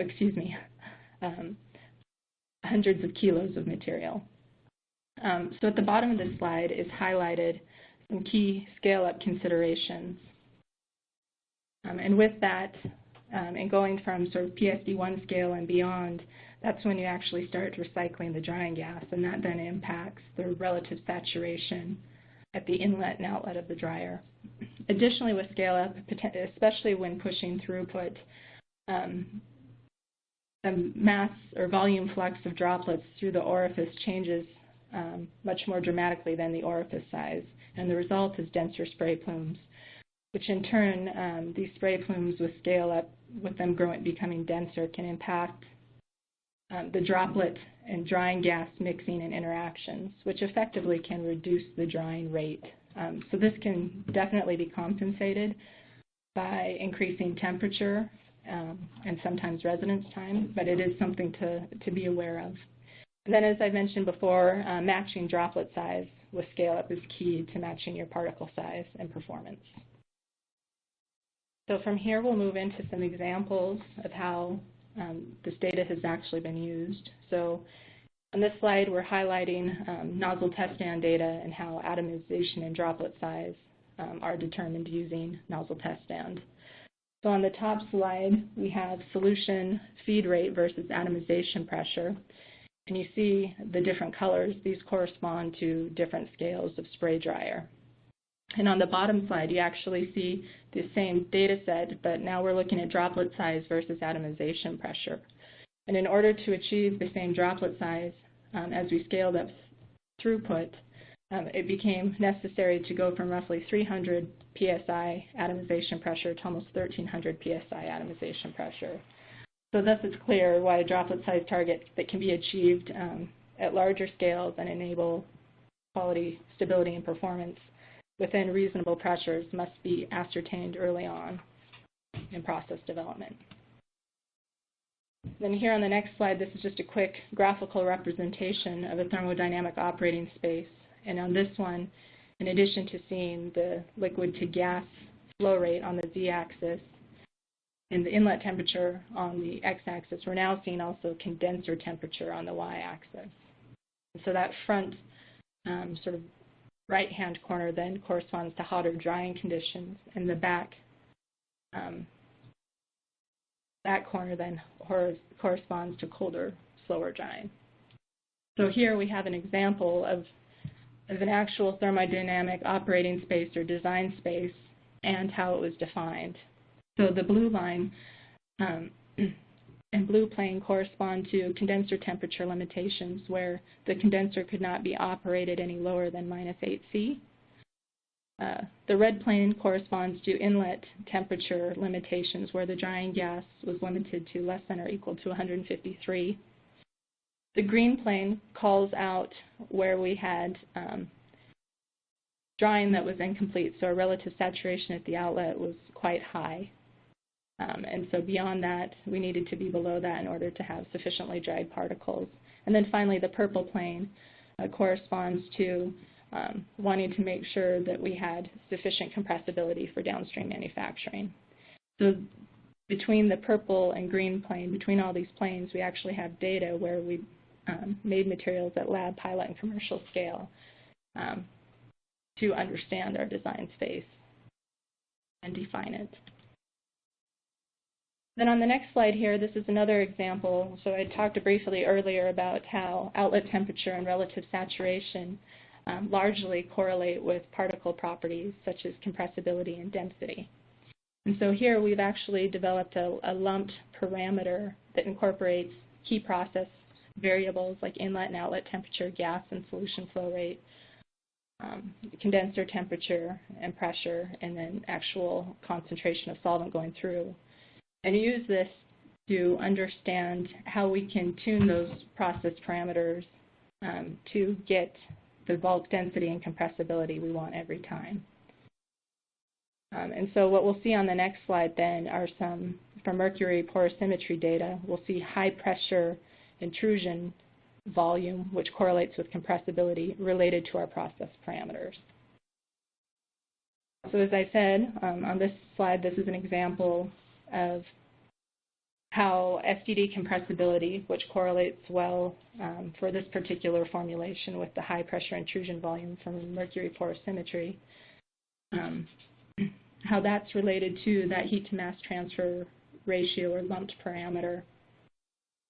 hundreds of kilos of material. So at the bottom of this slide is highlighted some key scale-up considerations. And with that, and going from sort of PSD1 scale and beyond, that's when you actually start recycling the drying gas, and that then impacts the relative saturation at the inlet and outlet of the dryer. Additionally, with scale-up, especially when pushing throughput, the mass or volume flux of droplets through the orifice changes much more dramatically than the orifice size, and the result is denser spray plumes, which in turn, these spray plumes with scale-up, with them becoming denser, can impact the droplet and drying gas mixing and interactions, which effectively can reduce the drying rate. So this can definitely be compensated by increasing temperature and sometimes residence time, but it is something to be aware of. And then, as I mentioned before, matching droplet size with scale-up is key to matching your particle size and performance. So from here, we'll move into some examples of how this data has actually been used. So on this slide, we're highlighting nozzle test stand data and how atomization and droplet size are determined using nozzle test stand. So on the top slide, we have solution feed rate versus atomization pressure. And you see the different colors. These correspond to different scales of spray dryer. And on the bottom slide, you actually see the same data set, but now we're looking at droplet size versus atomization pressure. And in order to achieve the same droplet size, as we scaled up throughput, it became necessary to go from roughly 300 psi atomization pressure to almost 1,300 psi atomization pressure. So thus it's clear why a droplet size target that can be achieved at larger scales and enable quality, stability, and performance within reasonable pressures must be ascertained early on in process development. Then here on the next slide, this is just a quick graphical representation of a thermodynamic operating space. And on this one, in addition to seeing the liquid to gas flow rate on the z-axis and the inlet temperature on the x-axis, we're now seeing also condenser temperature on the y-axis. So that front sort of right-hand corner then corresponds to hotter drying conditions, and the back that corner then corresponds to colder, slower drying. So here we have an example of an actual thermodynamic operating space or design space and how it was defined. So the blue line and blue plane correspond to condenser temperature limitations, where the condenser could not be operated any lower than -8°C. The red plane corresponds to inlet temperature limitations, where the drying gas was limited to less than or equal to 153. The green plane calls out where we had drying that was incomplete, so our relative saturation at the outlet was quite high. And so beyond that, we needed to be below that in order to have sufficiently dried particles. And then finally, the purple plane corresponds to wanting to make sure that we had sufficient compressibility for downstream manufacturing. So between the purple and green plane, between all these planes, we actually have data where we made materials at lab, pilot, and commercial scale to understand our design space and define it. Then on the next slide here, this is another example. So I talked briefly earlier about how outlet temperature and relative saturation largely correlate with particle properties such as compressibility and density. And so here we've actually developed a lumped parameter that incorporates key process variables like inlet and outlet temperature, gas and solution flow rate, condenser temperature and pressure, and then actual concentration of solvent going through. And use this to understand how we can tune those process parameters to get the bulk density and compressibility we want every time. And so what we'll see on the next slide then are some, from mercury porosimetry data, we'll see high pressure intrusion volume, which correlates with compressibility related to our process parameters. So as I said, on this slide, this is an example of how SDD compressibility, which correlates well for this particular formulation with the high pressure intrusion volume from mercury porosimetry, how that's related to that heat to mass transfer ratio or lumped parameter.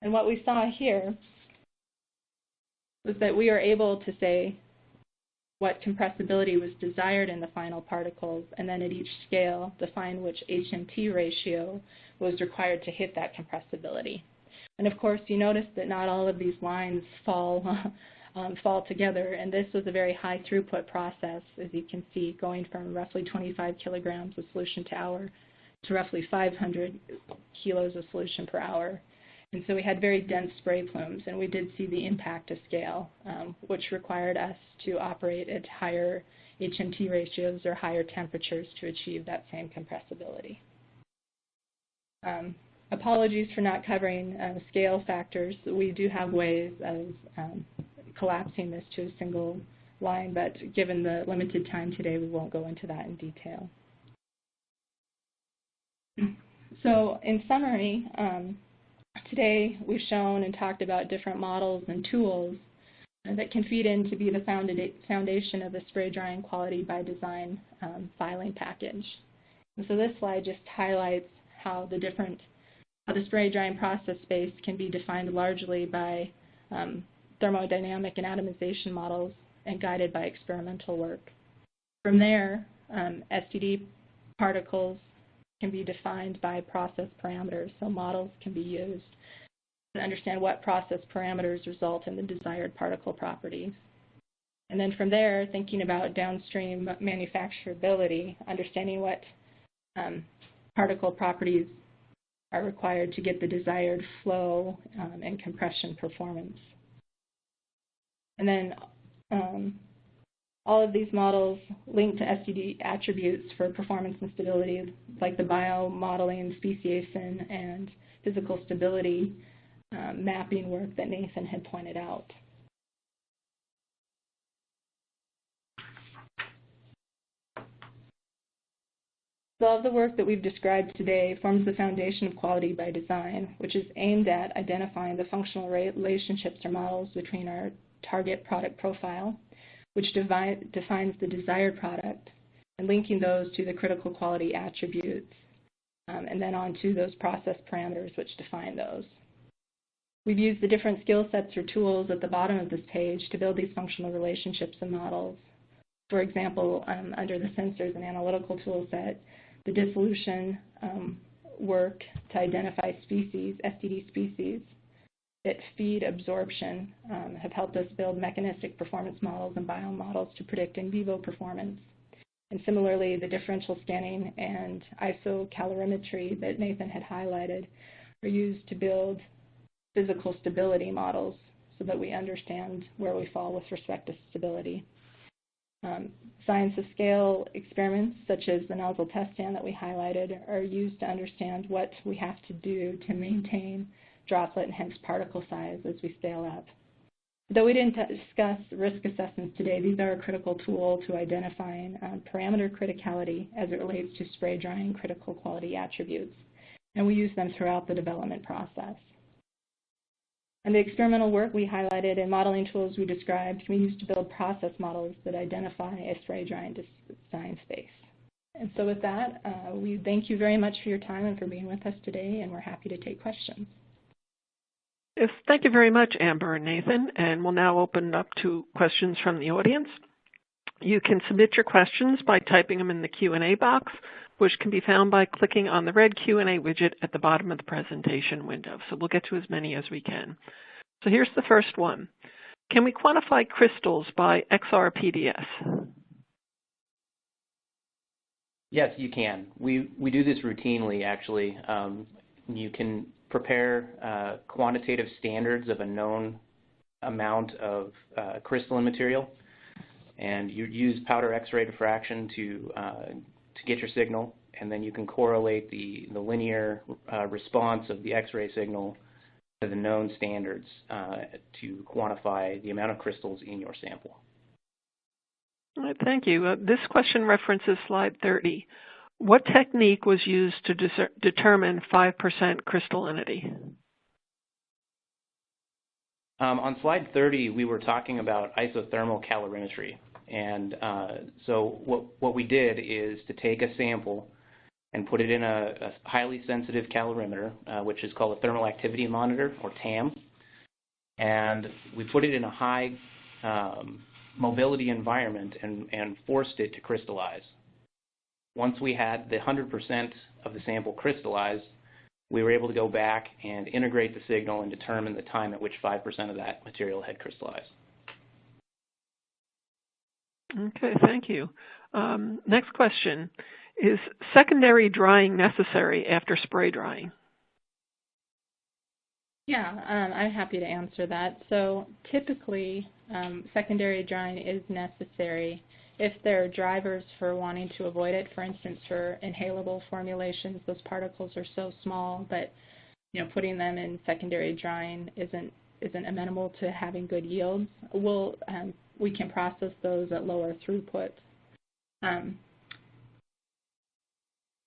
And what we saw here was that we are able to say what compressibility was desired in the final particles, and then at each scale define which HMT ratio was required to hit that compressibility. And of course, you notice that not all of these lines fall together, and this was a very high throughput process, as you can see, going from roughly 25 kilograms of solution to hour to roughly 500 kilos of solution per hour. And so we had very dense spray plumes, and we did see the impact of scale, which required us to operate at higher HMT ratios or higher temperatures to achieve that same compressibility. Apologies for not covering scale factors. We do have ways of collapsing this to a single line, but given the limited time today, we won't go into that in detail. So in summary, today we've shown and talked about different models and tools that can feed in to be the foundation of the spray drying quality by design filing package. And so this slide just highlights how the spray drying process space can be defined largely by thermodynamic and atomization models and guided by experimental work. From there, SDD particles can be defined by process parameters, so models can be used to understand what process parameters result in the desired particle properties. And then from there, thinking about downstream manufacturability, understanding what particle properties are required to get the desired flow and compression performance. And then all of these models link to SDD attributes for performance and stability, like the biomodeling, speciation, and physical stability mapping work that Nathan had pointed out. So all of the work that we've described today forms the foundation of quality by design, which is aimed at identifying the functional relationships or models between our target product profile, which defines the desired product, and linking those to the critical quality attributes and then on to those process parameters which define those. We've used the different skill sets or tools at the bottom of this page to build these functional relationships and models. For example, under the sensors and analytical tool set, the dissolution work to identify species, SDD species, that feed absorption have helped us build mechanistic performance models and biomodels to predict in vivo performance. And similarly, the differential scanning and isocalorimetry that Nathan had highlighted are used to build physical stability models so that we understand where we fall with respect to stability. Science of scale experiments, such as the nozzle test stand that we highlighted, are used to understand what we have to do to maintain droplet and hence particle size as we scale up. Though we didn't discuss risk assessments today, these are a critical tool to identifying parameter criticality as it relates to spray drying critical quality attributes, and we use them throughout the development process. And the experimental work we highlighted and modeling tools we described can be used to build process models that identify a spray drying design space. And so with that, we thank you very much for your time and for being with us today, and we're happy to take questions. Yes, thank you very much, Amber and Nathan, and we'll now open up to questions from the audience. You can submit your questions by typing them in the Q&A box, which can be found by clicking on the red Q&A widget at the bottom of the presentation window. So we'll get to as many as we can. So here's the first one. Can we quantify crystals by XRPDS? Yes, you can. We do this routinely, actually. You can prepare quantitative standards of a known amount of crystalline material, and you use powder X-ray diffraction to get your signal, and then you can correlate the linear response of the X-ray signal to the known standards to quantify the amount of crystals in your sample. All right, thank you. This question references slide 30. What technique was used to determine 5% crystallinity? On slide 30, we were talking about isothermal calorimetry. And so what we did is to take a sample and put it in a highly sensitive calorimeter, which is called a thermal activity monitor, or TAM. And we put it in a high mobility environment and forced it to crystallize. Once we had the 100% of the sample crystallized, we were able to go back and integrate the signal and determine the time at which 5% of that material had crystallized. Okay, thank you. Next question. Is secondary drying necessary after spray drying? Yeah, I'm happy to answer that. So typically, secondary drying is necessary if there are drivers for wanting to avoid it. For instance, for inhalable formulations, those particles are so small that putting them in secondary drying isn't amenable to having good yields. We can process those at lower throughput.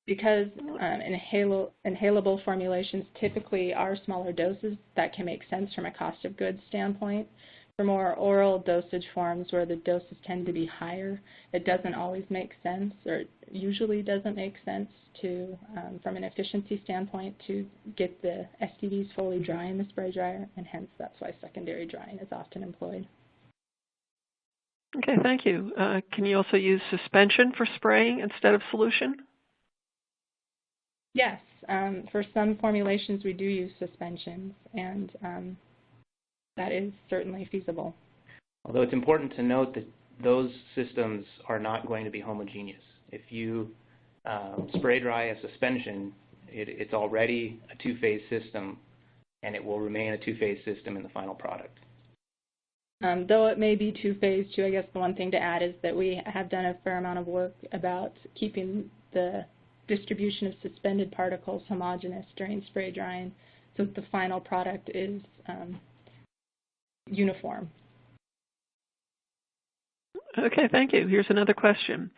Because inhalable formulations typically are smaller doses, that can make sense from a cost of goods standpoint. For more oral dosage forms where the doses tend to be higher, it doesn't always make sense, or it usually doesn't make sense to, from an efficiency standpoint, to get the SDDs fully dry in the spray dryer, and hence that's why secondary drying is often employed. Okay, thank you. Can you also use suspension for spraying instead of solution? Yes, for some formulations we do use suspensions, and that is certainly feasible. Although it's important to note that those systems are not going to be homogeneous. If you spray dry a suspension, it's already a two-phase system, and it will remain a two-phase system in the final product. Though it may be two-phase too, I guess the one thing to add is that we have done a fair amount of work about keeping the distribution of suspended particles homogeneous during spray drying so that the final product is uniform. Okay, thank you. Here's another question.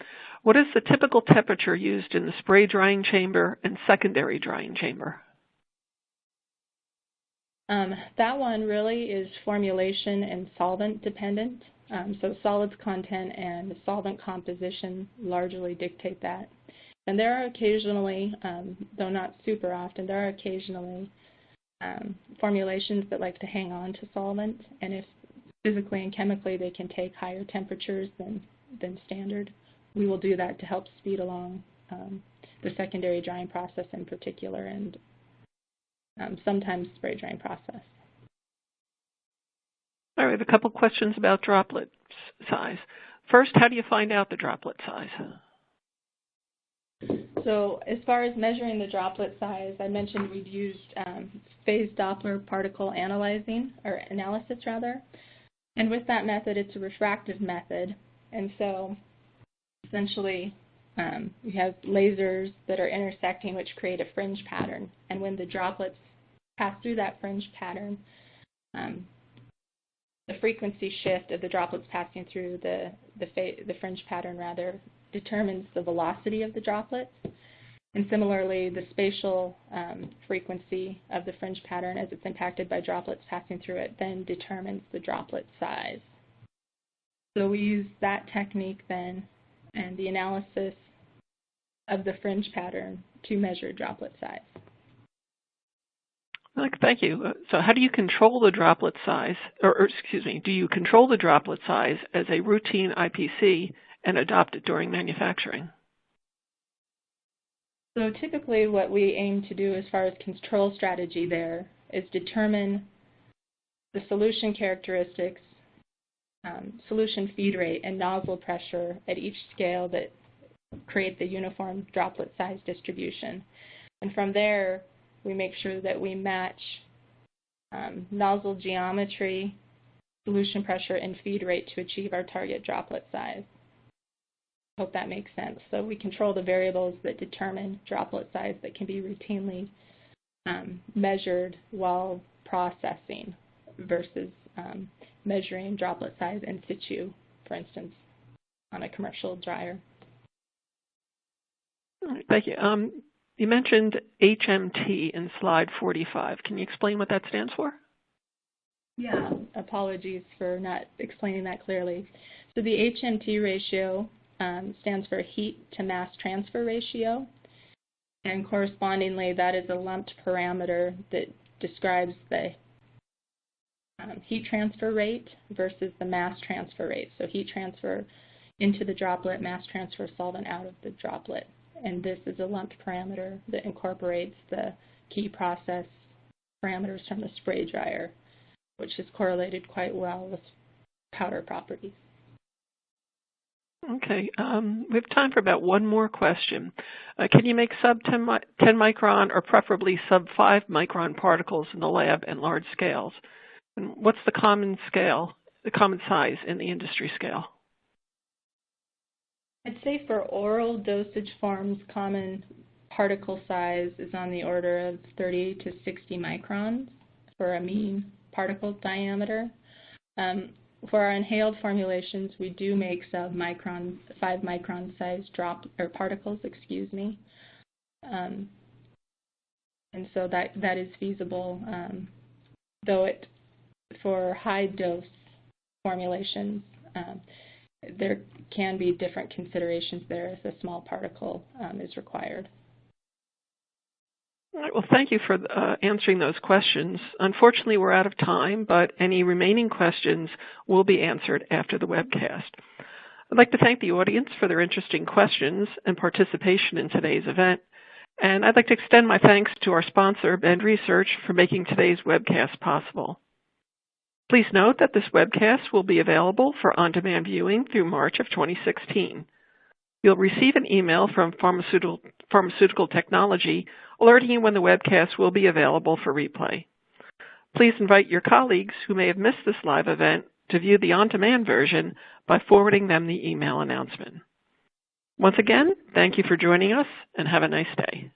What is the typical temperature used in the spray drying chamber and secondary drying chamber? That one really is formulation and solvent dependent. So solids content and solvent composition largely dictate that. And there are occasionally, though not super often, there are occasionally formulations that like to hang on to solvent, and if physically and chemically they can take higher temperatures than standard, we will do that to help speed along the secondary drying process in particular, and sometimes spray drying process. All right, I have a couple questions about droplet size. First, how do you find out the droplet size? So as far as measuring the droplet size, I mentioned we've used phase Doppler particle analysis rather. And with that method, it's a refractive method. And so essentially we have lasers that are intersecting, which create a fringe pattern. And when the droplets pass through that fringe pattern, the frequency shift of the droplets passing through the fringe pattern rather determines the velocity of the droplets. And similarly, the spatial frequency of the fringe pattern as it's impacted by droplets passing through it then determines the droplet size. So we use that technique then and the analysis of the fringe pattern to measure droplet size. Thank you. So how do you control the droplet size, do you control the droplet size as a routine IPC and adopt it during manufacturing? So typically what we aim to do as far as control strategy there is determine the solution characteristics, solution feed rate, and nozzle pressure at each scale that create the uniform droplet size distribution. And from there, we make sure that we match nozzle geometry, solution pressure, and feed rate to achieve our target droplet size. Hope that makes sense. So we control the variables that determine droplet size that can be routinely measured while processing versus measuring droplet size in situ, for instance, on a commercial dryer. All right, thank you. You mentioned HMT in slide 45. Can you explain what that stands for? Yeah, apologies for not explaining that clearly. So the HMT ratio stands for heat to mass transfer ratio, and correspondingly that is a lumped parameter that describes the heat transfer rate versus the mass transfer rate. So heat transfer into the droplet, mass transfer solvent out of the droplet. And this is a lumped parameter that incorporates the key process parameters from the spray dryer, which is correlated quite well with powder properties. Okay, we have time for about one more question. Can you make sub 10 micron or preferably sub 5 micron particles in the lab and large scales? And what's the common scale, the common size in the industry scale? I'd say for oral dosage forms, common particle size is on the order of 30 to 60 microns for a mean particle diameter. For our inhaled formulations, we do make sub-micron, 5 micron size particles, and so that is feasible, though for high dose formulations, there can be different considerations there if a small particle is required. All right, well, thank you for answering those questions. Unfortunately, we're out of time, but any remaining questions will be answered after the webcast. I'd like to thank the audience for their interesting questions and participation in today's event. And I'd like to extend my thanks to our sponsor, Bend Research, for making today's webcast possible. Please note that this webcast will be available for on-demand viewing through March of 2016. You'll receive an email from Pharmaceutical Technology alerting you when the webcast will be available for replay. Please invite your colleagues who may have missed this live event to view the on-demand version by forwarding them the email announcement. Once again, thank you for joining us and have a nice day.